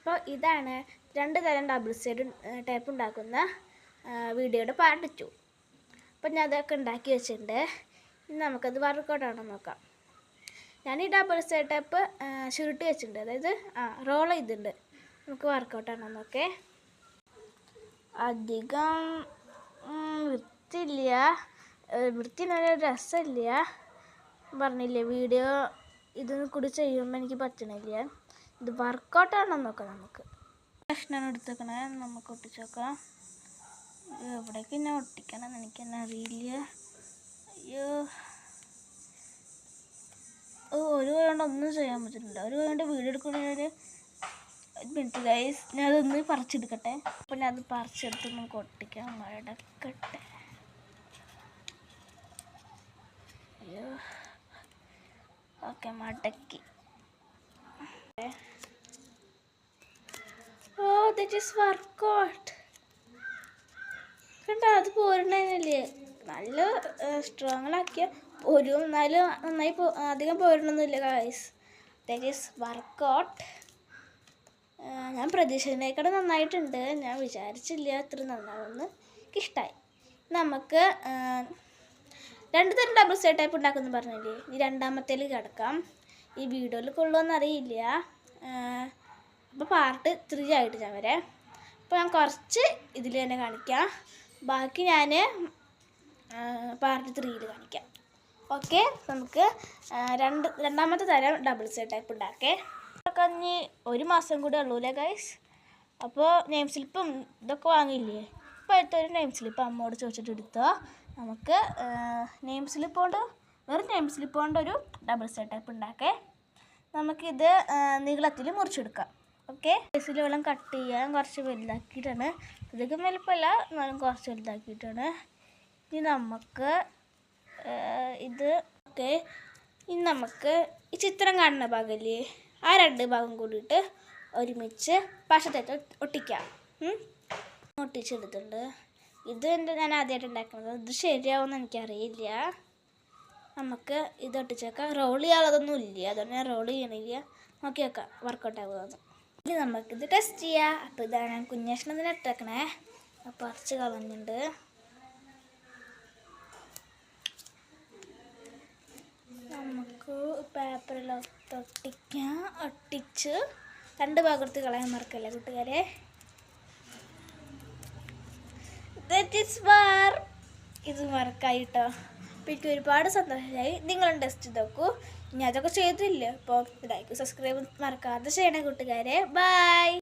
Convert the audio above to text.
അപ്പോൾ ഇതാണ് 2 തരം ഡബിൾ സൈഡ് ടേപ്പ് ഉണ്ടാക്കുന്ന വീഡിയോയുടെ പാർട്ട് 2. അപ്പോൾ ഞാൻ അതൊക്കെ ഉണ്ടാക്കി വെച്ചിട്ടുണ്ട്. ഇനി നമുക്കത് വർക്കൗട്ട് ആണോ നോക്കാം. ഞാൻ ഈ ഡബിൾ സൈഡ് ടേപ്പ് ചുരുട്ടി വെച്ചിട്ടുണ്ട്, അതായത് റോൾ ചെയ്തിട്ടുണ്ട്. നമുക്ക് വർക്കൗട്ട് ആണോ നോക്കേ. അധികം വൃത്തിയില്ല, വൃത്തി നല്ല രസമില്ല. പറഞ്ഞില്ലേ, വീഡിയോ ഇതൊന്നും കൂടി ചെയ്യുമ്പോൾ എനിക്ക് പറ്റണില്ല. ഇത് വർക്കൗട്ടാണോ നോക്കാം. നമുക്ക് കഷ്ണം എടുത്തേക്കണേ, നമുക്ക് ഒട്ടിച്ച് നോക്കാം. എവിടേക്ക് ഞാൻ ഒട്ടിക്കണം എനിക്ക് തന്നെ അറിയില്ല. അയ്യോ, ഒരു കൈ കൊണ്ട് ഒന്നും ചെയ്യാൻ പറ്റുന്നില്ല. ഒരു കൈ കൊണ്ട് വീഡിയോ എടുക്കുന്നതിന് മിനിറ്റ് ഗൈസ്, ഞാൻ അതൊന്ന് പറിച്ചെടുക്കട്ടെ. അപ്പോൾ ഞാൻ അത് പറിച്ചെടുത്ത് നമുക്ക് ഒട്ടിക്കാം. മടക്കട്ടെ. അയ്യോ, ഓക്കെ, മടക്കി. Oh, that is workout. കണ്ടോ, അത് പോരണല്ലേ. നല്ല സ്ട്രോങ്ങിലാക്കിയ പോരും, എന്നാലും നന്നായി അധികം പോരണമൊന്നുമില്ല ഗൈസ്. That is workout. ഞാൻ പ്രതീക്ഷിച്ചതിനേക്കാൾ നന്നായിട്ടുണ്ട്. ഞാൻ വിചാരിച്ചില്ല അത്ര നന്നാവുമെന്ന്. എനിക്കിഷ്ടമായി. നമുക്ക് 2 തരം ഡബിൾ സൈഡ് ടൈപ്പ് ഉണ്ടാക്കുമെന്ന് പറഞ്ഞില്ലേ, ഈ രണ്ടാമത്തേൽ കിടക്കാം. ഈ വീഡിയോയിൽ കൊള്ളുമെന്നറിയില്ല. അപ്പോൾ പാർട്ട് 3 ആയിട്ട് ഞാൻ വരാം. അപ്പോൾ ഞാൻ കുറച്ച് ഇതിൽ തന്നെ കാണിക്കാം, ബാക്കി ഞാൻ പാർട്ട് 3യിൽ കാണിക്കാം. ഓക്കെ, നമുക്ക് രണ്ടാമത്തെ തരം ഡബിൾ സൈഡ് ടൈപ്പ് ഉണ്ടാക്കേ. ഇനി 1 മാസം കൂടെ ഉള്ളൂല്ലേ ഗൈസ്. അപ്പോൾ നെയിം സ്ലിപ്പും ഇതൊക്കെ വാങ്ങിയില്ലേ. ഇപ്പോൾ അടുത്തൊരു നെയിം സ്ലിപ്പ് അമ്മോട് ചോദിച്ചിട്ട് എടുത്തോ. നമുക്ക് നെയിം സ്ലിപ്പ് കൊണ്ട്, വെറും നെയിം സ്ലിപ്പ് കൊണ്ട് ഒരു ഡബിൾ സൈഡ് ടൈപ്പ് ഉണ്ടാക്കേ. നമുക്കിത് നീളത്തിൽ മുറിച്ചെടുക്കാം. ഓക്കെ, കേസിൽ വെള്ളം കട്ട് ചെയ്യാൻ കുറച്ച് വലുതാക്കിയിട്ടാണ്. അധികം വലുപ്പമല്ല, എന്നാലും കുറച്ച് വലുതാക്കിയിട്ടാണ്. ഇനി നമുക്ക് ഇത് ഓക്കെ. ഇനി നമുക്ക് ഈ ചിത്രം കാണുന്ന ഭാഗമല്ലേ, ആ 2 ഭാഗം കൂടിയിട്ട് ഒരുമിച്ച് പശ തേച്ച് ഒട്ടിക്കാം. ഒട്ടിച്ചെടുത്തിട്ടുണ്ട്. ഇത് ഞാൻ ആദ്യമായിട്ട് ഉണ്ടാക്കുന്നത്. ഇത് ശരിയാവുമെന്ന് എനിക്കറിയില്ല. നമുക്ക് ഇത് ഒട്ടിച്ചേക്കാം. റോൾ ചെയ്യാനുള്ളതൊന്നും ഇല്ല, അതുകൊണ്ട് ഞാൻ റോൾ ചെയ്യണില്ല. നോക്കി വെക്കാം വർക്കൗട്ട് ആകുമെന്ന്. ഇനി നമുക്കിത് ടെസ്റ്റ് ചെയ്യാം. അപ്പോൾ ഇതാണ് ഞാൻ കുഞ്ഞഷ്ണത്തിന് ഇട്ടേക്കണേ. അപ്പോൾ പറിച്ച് കളഞ്ഞിട്ടുണ്ട്. നമുക്ക് പേപ്പറിലൊക്കെ ഒട്ടിക്കാം. ഒട്ടിച്ച് 2 ഭാഗത്ത് കളയാൻ മറക്കല്ലേ കൂട്ടുകാരെ. ഇത് വർക്കായിട്ടോ. അപ്പോൾ എനിക്ക് ഒരുപാട് സന്തോഷമായി. നിങ്ങളും ടെസ്റ്റ് ചെയ്ത് നോക്കൂ. ഇനി അതൊക്കെ ചെയ്തില്ല അപ്പോൾ ലൈക്ക് സബ്സ്ക്രൈബ് മറക്കാതെ ചെയ്യണേ കൂട്ടുകാരെ. ബൈ.